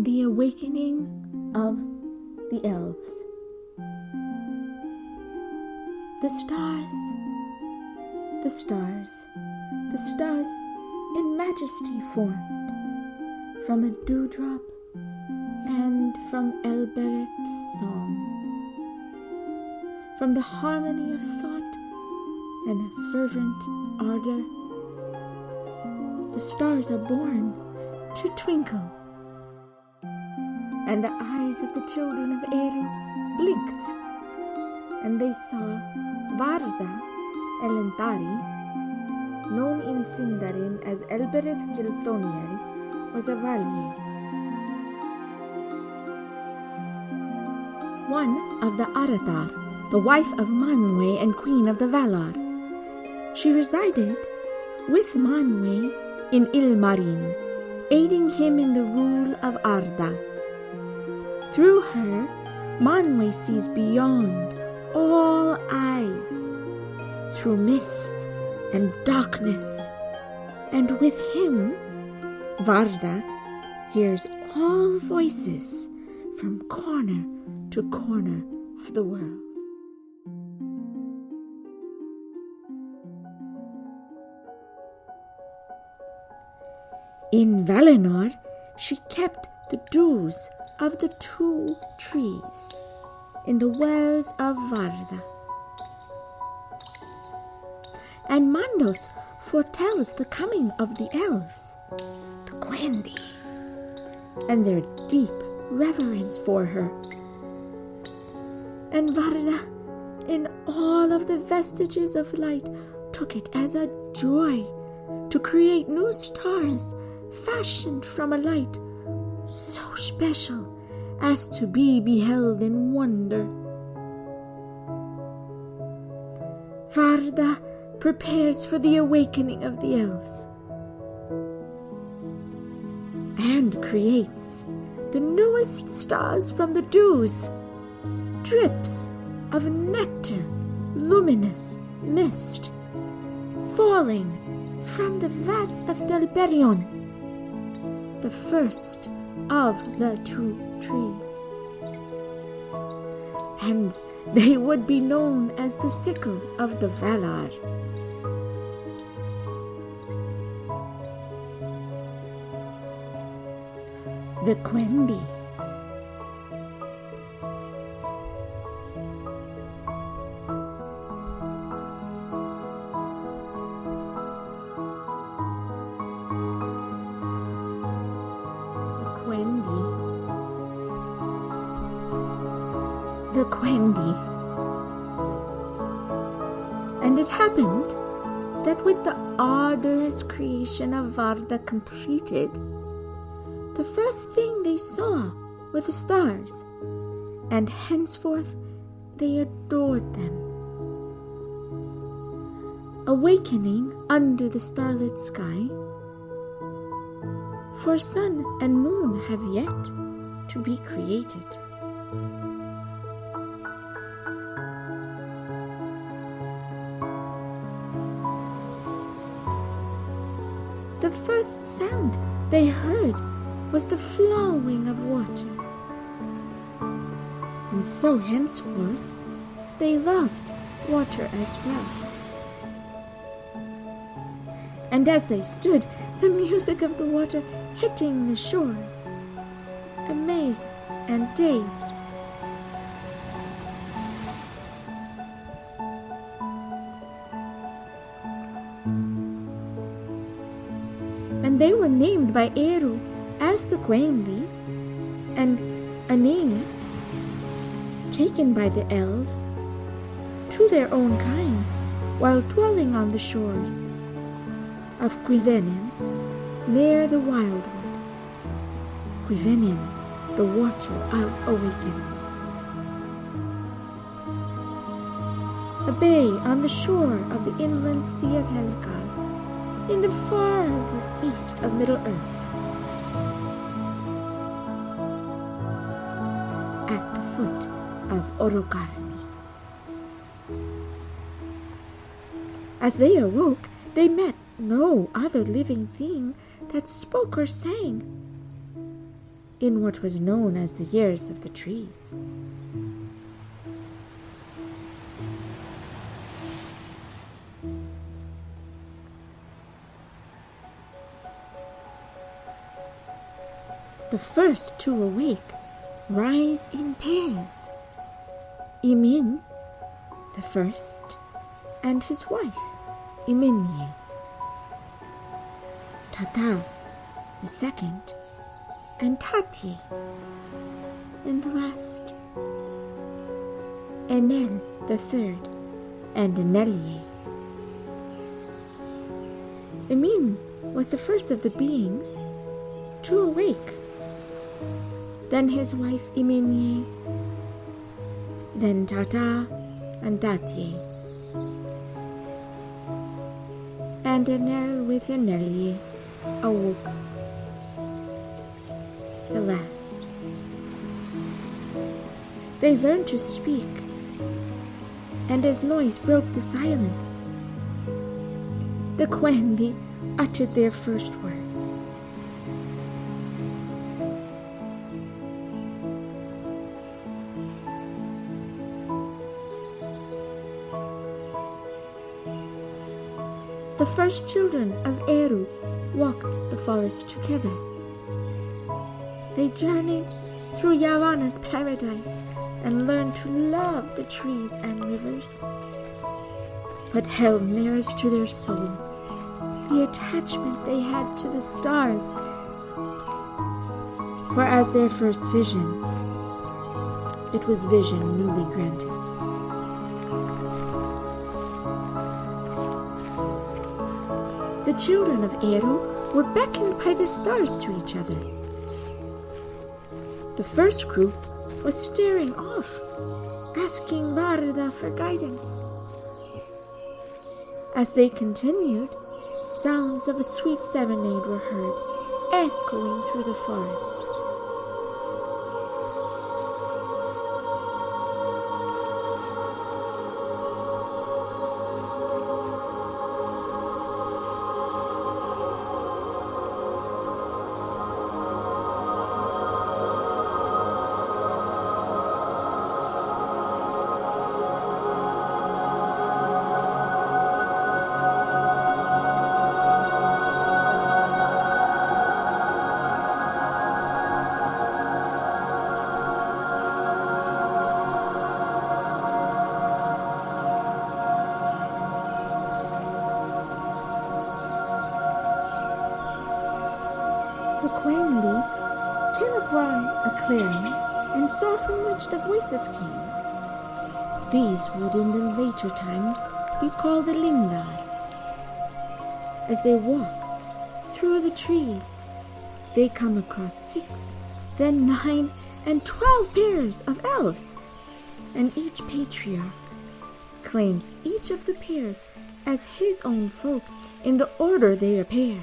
The Awakening of the Elves. The stars, the stars, the stars in majesty formed, from a dewdrop and from Elbereth's song, from the harmony of thought and a fervent ardor. The stars are born to twinkle, and the eyes of the children of Eru blinked, and they saw Varda Elentari, known in Sindarin as Elbereth Gilthoniel, was a Valier. One of the Aratar, the wife of Manwe and queen of the Valar. She resided with Manwe in Ilmarin, aiding him in the rule of Arda. Through her, Manwe sees beyond all eyes, through mist and darkness, and with him, Varda hears all voices from corner to corner of the world. In Valinor, she kept the dews of the 2 trees in the wells of Varda. And Mandos foretells the coming of the elves, the Quendi, and their deep reverence for her. And Varda, in all of the vestiges of light, took it as a joy to create new stars fashioned from a light so special as to be beheld in wonder. Varda prepares for the awakening of the elves and creates the newest stars from the dews, drips of nectar, luminous mist, falling from the vats of Delberion, the first of the 2 trees. And they would be known as the sickle of the Valar. The Quendi. The Quendi. And it happened that with the arduous creation of Varda completed, the first thing they saw were the stars, and henceforth they adored them. Awakening under the starlit sky, for sun and moon have yet to be created. The first sound they heard was the flowing of water, and so henceforth they loved water as well. And as they stood, the music of the water hitting the shores, amazed and dazed, and they were named by Eru as the Quendi, and a name taken by the elves to their own kind while dwelling on the shores of Cuivenin near the wildwood. Cuivenin, the water of awakening. A bay on the shore of the inland sea of Helgard, in the farthest east of Middle-earth, at the foot of Orokarni. As they awoke, they met no other living thing that spoke or sang in what was known as the Years of the Trees. The first to awake rise in pairs. Imin, the first, and his wife, Iminye. Tata, the second, and Tatye. And last, Enel, the third, and Enelye. Imin was the first of the beings to awake. Then his wife Iminye, then Tata and Tatye, and Enel with Enelye awoke, the last. They learned to speak, and as noise broke the silence, the Quendi uttered their first words. The first children of Eru walked the forest together. They journeyed through Yavanna's paradise and learned to love the trees and rivers, but held nearest to their soul the attachment they had to the stars. For as their first vision, it was vision newly granted. The children of Eru were beckoned by the stars to each other. The first group was staring off, asking Varda for guidance. As they continued, sounds of a sweet serenade were heard, echoing through the forest. The Quendi came upon a clearing and saw from which the voices came. These would in the later times be called the Lindar. As they walk through the trees, they come across 6, then 9, and 12 pairs of elves, and each patriarch claims each of the pairs as his own folk in the order they appear.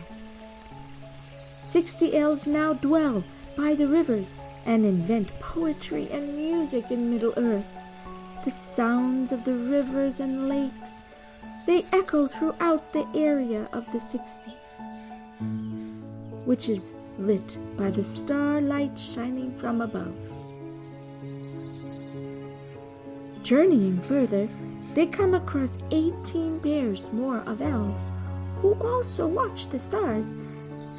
60 elves now dwell by the rivers and invent poetry and music in Middle-earth. The sounds of the rivers and lakes, they echo throughout the area of the 60, which is lit by the starlight shining from above. Journeying further, they come across 18 pairs more of elves who also watch the stars,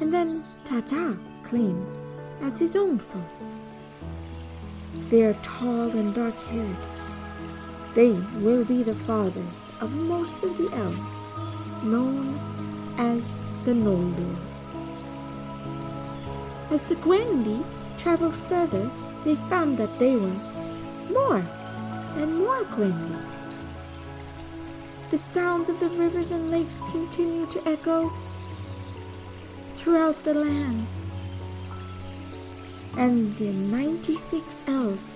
and then Tata claims as his own folk. They are tall and dark-haired. They will be the fathers of most of the elves, known as the Noldor. As the Quendi traveled further, they found that they were more and more Quendi. The sounds of the rivers and lakes continue to echo throughout the lands, and the 96 elves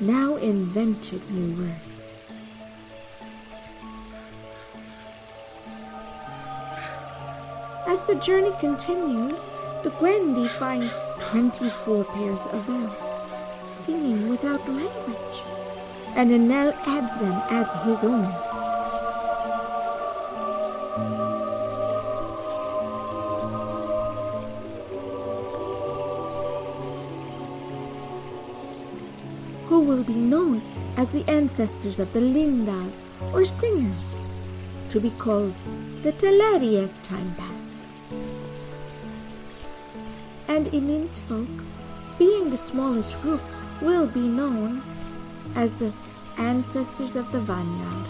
now invented new words. As the journey continues, the Quendi find 24 pairs of elves singing without language, and Enel adds them as his own. be known as the ancestors of the Lindar, or singers, to be called the Teleri as time passes. And Imin's folk, being the smallest group, will be known as the ancestors of the Vanyar.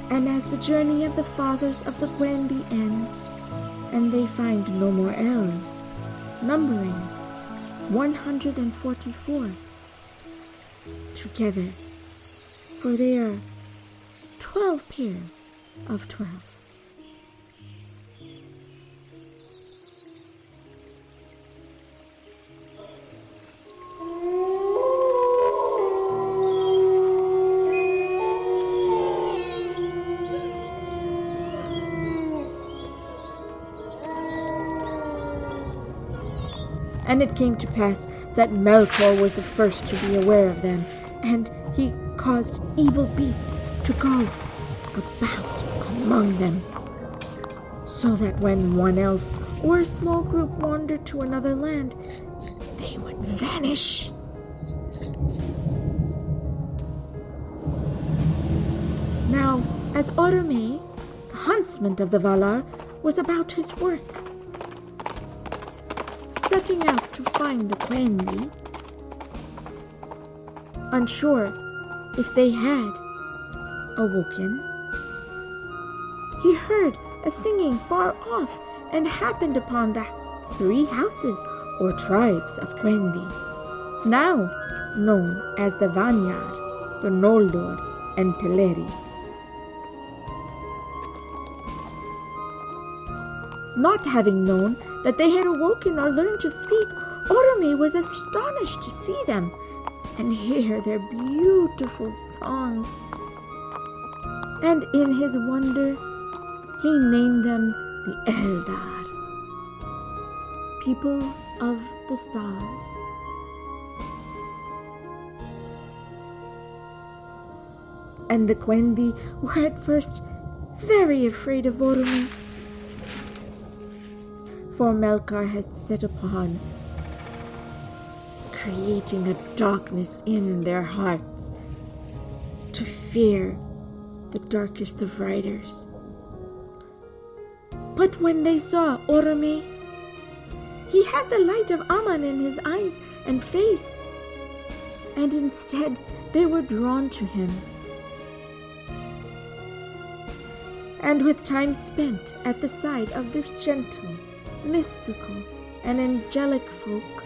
And as the journey of the fathers of the Gwendi ends, and they find no more elves, numbering 144 together, for they are 12 pairs of 12. And it came to pass that Melkor was the first to be aware of them, and he caused evil beasts to go about among them, so that when one elf or a small group wandered to another land, they would vanish. Now, as Orome, the huntsman of the Valar, was about his work, setting out to find the Gwendi, unsure if they had awoken, he heard a singing far off and happened upon the 3 houses or tribes of Gwendi, now known as the Vanyar, the Noldor, and Teleri. Not having known that they had awoken or learned to speak, Orome was astonished to see them and hear their beautiful songs. And in his wonder, he named them the Eldar, people of the stars. And the Gwendi were at first very afraid of Orome, for Melkor had set upon creating a darkness in their hearts to fear the darkest of riders. But when they saw Orome, he had the light of Aman in his eyes and face, and instead they were drawn to him. And with time spent at the side of this gentle, mystical, and angelic folk,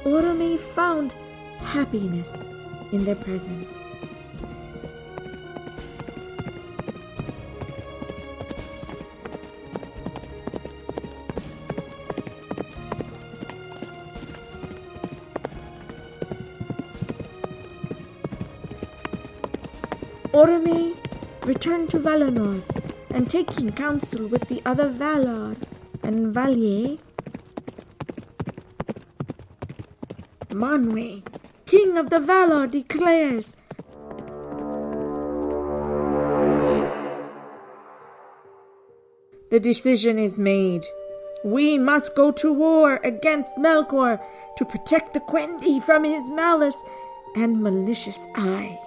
Orome found happiness in their presence. Orome returned to Valinor, and taking counsel with the other Valar and Valier, Manwë, king of the Valar, declares, "The decision is made. We must go to war against Melkor to protect the Gwendi from his malice and malicious eye."